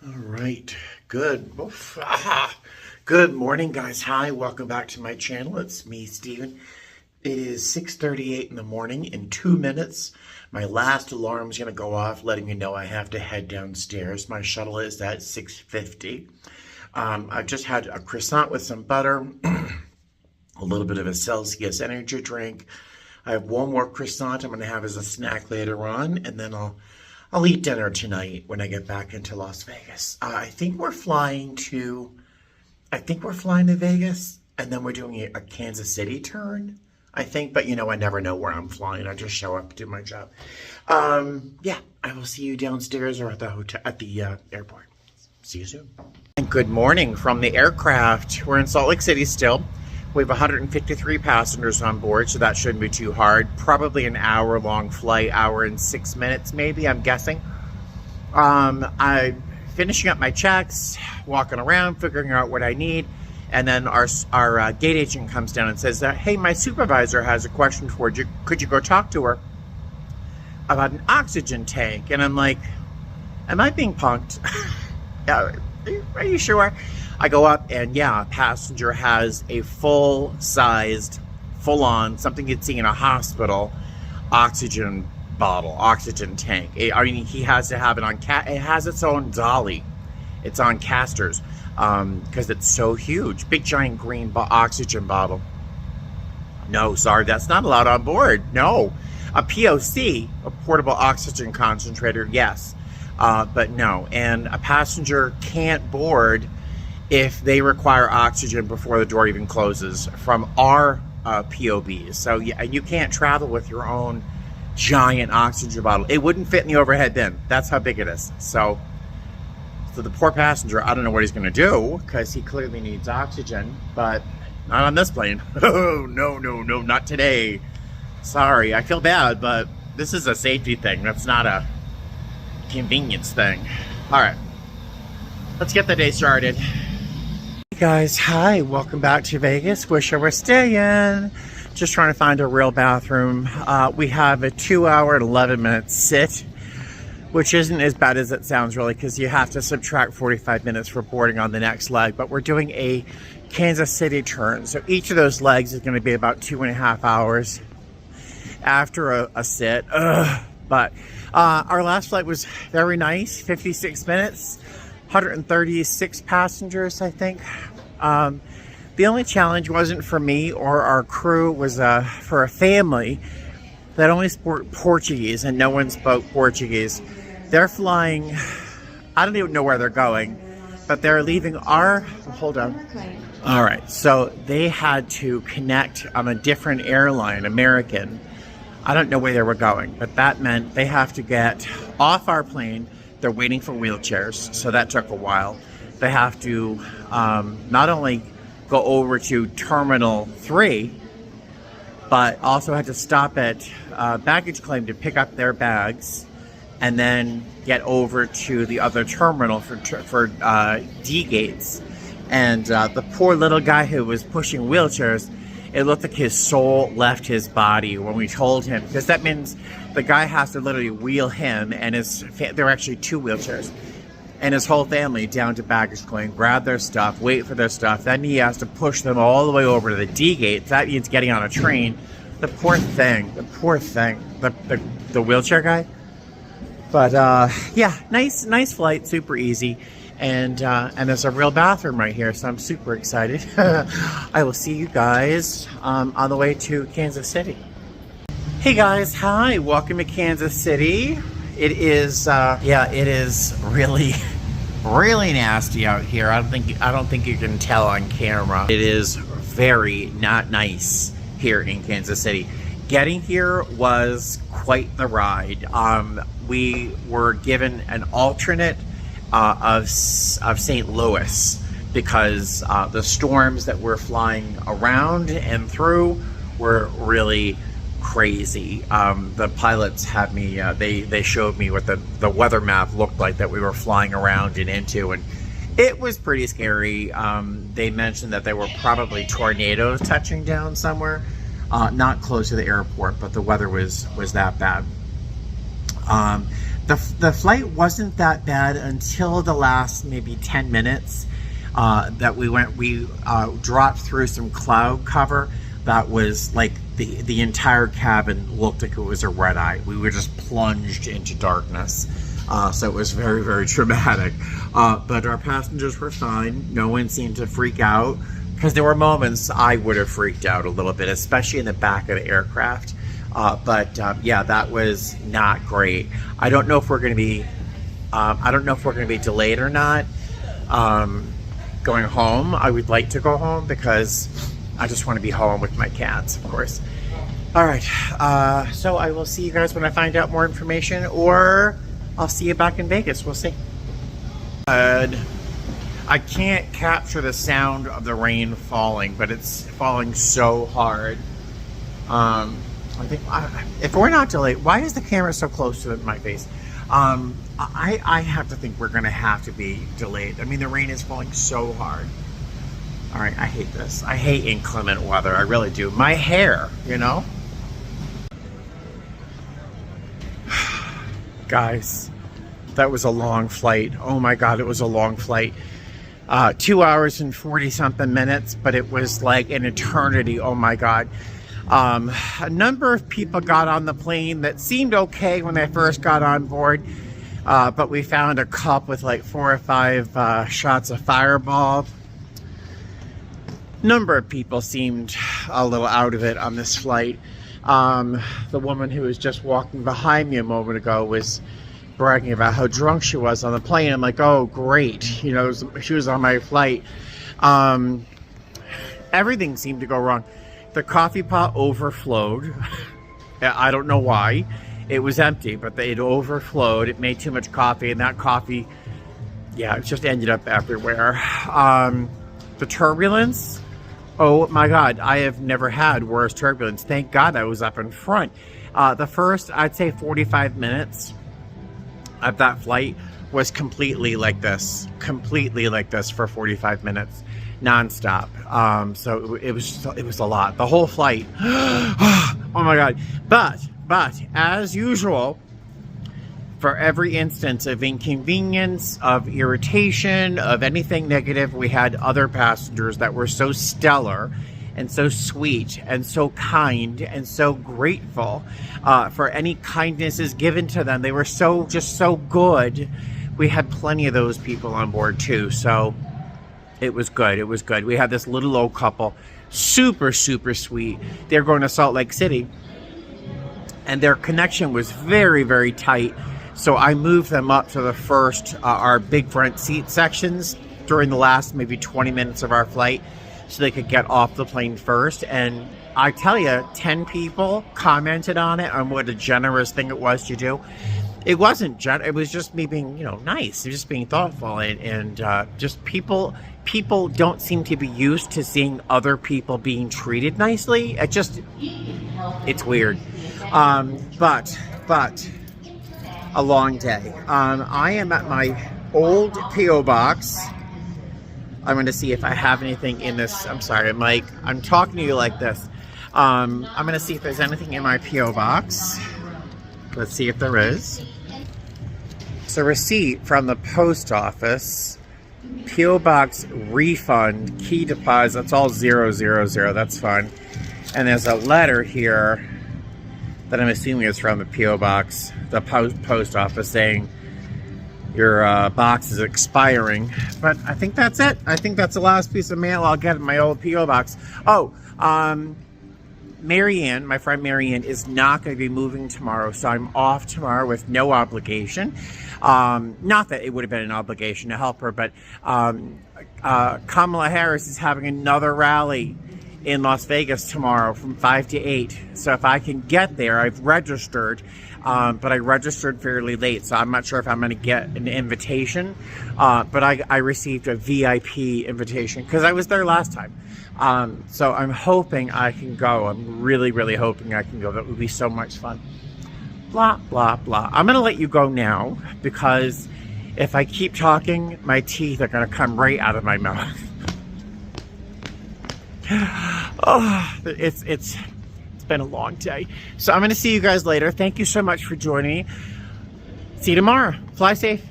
All right, good. Good morning, guys. Hi, welcome back to my channel. It's me, Steven. It is 6:38 in the morning. In 2 minutes, my last alarm is going to go off, letting me know I have to head downstairs. My shuttle is at 6:50. I've just had a croissant with some butter, a little bit of a Celsius energy drink. I have one more croissant I'm going to have as a snack later on, and then I'll eat dinner tonight when I get back into Las Vegas. I think we're flying to Vegas, and then we're doing a Kansas City turn, I think. But, I never know where I'm flying. I just show up, do my job. Yeah, I will see you downstairs or at the hotel, at the airport. See you soon. And good morning from the aircraft. We're in Salt Lake City still. We have 153 passengers on board, so that shouldn't be too hard. Probably an hour-long flight, hour and 6 minutes, maybe, I'm guessing. I'm finishing up my checks, walking around, figuring out what I need, and then our gate agent comes down and says, hey, my supervisor has a question for you. Could you go talk to her about an oxygen tank? And I'm like, am I being punked? Are you sure? I go up and yeah, a passenger has a full-sized, full-on, something you'd see in a hospital, oxygen bottle, oxygen tank. I mean, he has to have it on, it has its own dolly. It's on casters because it's so huge. Big giant green oxygen bottle. No, sorry, that's not allowed on board. No. A POC, a portable oxygen concentrator, yes. But no. And a passenger can't board if they require oxygen before the door even closes from our POBs. So yeah, you can't travel with your own giant oxygen bottle. It wouldn't fit in the overhead bin. That's how big it is. So the poor passenger, I don't know what he's going to do because he clearly needs oxygen, but not on this plane. Oh, no, not today. Sorry, I feel bad, but this is a safety thing. That's not a convenience thing. All right, let's get the day started. Hey guys, hi, welcome back to Vegas. Wish I were staying. Just trying to find a real bathroom. We have a 2-hour and 11-minute sit, which isn't as bad as it sounds really, because you have to subtract 45 minutes for boarding on the next leg. But we're doing a Kansas City turn, so each of those legs is going to be about 2.5 hours after a sit. But our last flight was very nice, 56 minutes, 136 passengers, I think. The only challenge wasn't for me or our crew, was for a family that only spoke Portuguese, and no one spoke Portuguese. They're flying, I don't even know where they're going, but they're leaving our, hold on. All right, so they had to connect on a different airline, American. I don't know where they were going, but that meant they have to get off our plane. They're waiting for wheelchairs, so that took a while. They have to not only go over to Terminal 3, but also had to stop at baggage claim to pick up their bags, and then get over to the other terminal for D gates. And the poor little guy who was pushing wheelchairs, it looked like his soul left his body when we told him, because that means the guy has to literally wheel him and there are actually 2 wheelchairs, and his whole family down to baggage claim, grab their stuff, wait for their stuff. Then he has to push them all the way over to the D gate. That means getting on a train. The poor thing, the wheelchair guy. But yeah, nice flight, super easy. And there's a real bathroom right here, so I'm super excited. I will see you guys on the way to Kansas City. Hey guys, hi, welcome to Kansas City. It is, yeah, it is really nasty out here. I don't think you can tell on camera. It is very not nice here in Kansas City. Getting here was quite the ride. We were given an alternate of St. Louis because the storms that were flying around and through were really crazy. The pilots had me, they showed me what the weather map looked like that we were flying around and into, and it was pretty scary. They mentioned that there were probably tornadoes touching down somewhere, not close to the airport, but the weather was that bad. The flight wasn't that bad until the last maybe 10 minutes that we dropped through some cloud cover that was like the entire cabin looked like it was a red eye. We were just plunged into darkness. So it was very, very traumatic. But our passengers were fine. No one seemed to freak out, because there were moments I would have freaked out a little bit, especially in the back of the aircraft. Yeah, that was not great. I don't know if we're going to be, delayed or not. Going home, I would like to go home because I just want to be home with my cats, of course. All right, so I will see you guys when I find out more information, or I'll see you back in Vegas. We'll see. I can't capture the sound of the rain falling, but it's falling so hard. I think if we're not delayed, why is the camera so close to my face? I have to think we're gonna have to be delayed. I mean, the rain is falling so hard. All right, I hate this. I hate inclement weather. I really do. My hair, you know? Guys, that was a long flight. Oh my God, it was a long flight. 2 hours and 40 something minutes, but it was like an eternity. Oh my God. A number of people got on the plane that seemed okay when they first got on board. But we found a cup with like 4 or 5 shots of Fireball. Number of people seemed a little out of it on this flight. The woman who was just walking behind me a moment ago was bragging about how drunk she was on the plane. I'm like, oh, great. You know, she was on my flight. Everything seemed to go wrong. The coffee pot overflowed. I don't know why. It was empty, but it overflowed. It made too much coffee, and that coffee, yeah, it just ended up everywhere. The turbulence, oh my God, I have never had worse turbulence. Thank God I was up in front. The first, I'd say 45 minutes of that flight was completely like this for 45 minutes, nonstop. So it was a lot. The whole flight. Oh my God. But as usual, for every instance of inconvenience, of irritation, of anything negative, we had other passengers that were so stellar and so sweet and so kind and so grateful for any kindnesses given to them. They were just so good. We had plenty of those people on board too. So it was good. It was good. We had this little old couple, super, super sweet. They're going to Salt Lake City, and their connection was very, very tight. So I moved them up to the first, our big front seat sections during the last maybe 20 minutes of our flight, so they could get off the plane first. And I tell you, 10 people commented on it, on what a generous thing it was to do. It wasn't, it was just me being, nice, just being thoughtful, and just people don't seem to be used to seeing other people being treated nicely. It's weird. But a long day. I am at my old P.O. box. I'm going to see if I have anything in this. I'm sorry, Mike. I'm talking to you like this. I'm going to see if there's anything in my P.O. box. Let's see if there is. It's a receipt from the post office. P.O. box refund, key deposit. That's all 000. That's fun. And there's a letter here that I'm assuming is from the P.O. box, the post office, saying your box is expiring. But I think that's it. I think that's the last piece of mail I'll get in my old P.O. box. Oh, Marianne, my friend Marianne, is not going to be moving tomorrow, so I'm off tomorrow with no obligation. Not that it would have been an obligation to help her, but Kamala Harris is having another rally in Las Vegas tomorrow from 5 to 8. So if I can get there, I've registered, but I registered fairly late, so I'm not sure if I'm going to get an invitation. But I received a VIP invitation because I was there last time. So I'm hoping I can go. I'm really, really hoping I can go. That would be so much fun. Blah, blah, blah. I'm going to let you go now, because if I keep talking, my teeth are going to come right out of my mouth. Oh, it's been a long day. So I'm going to see you guys later. Thank you so much for joining me. See you tomorrow. Fly safe.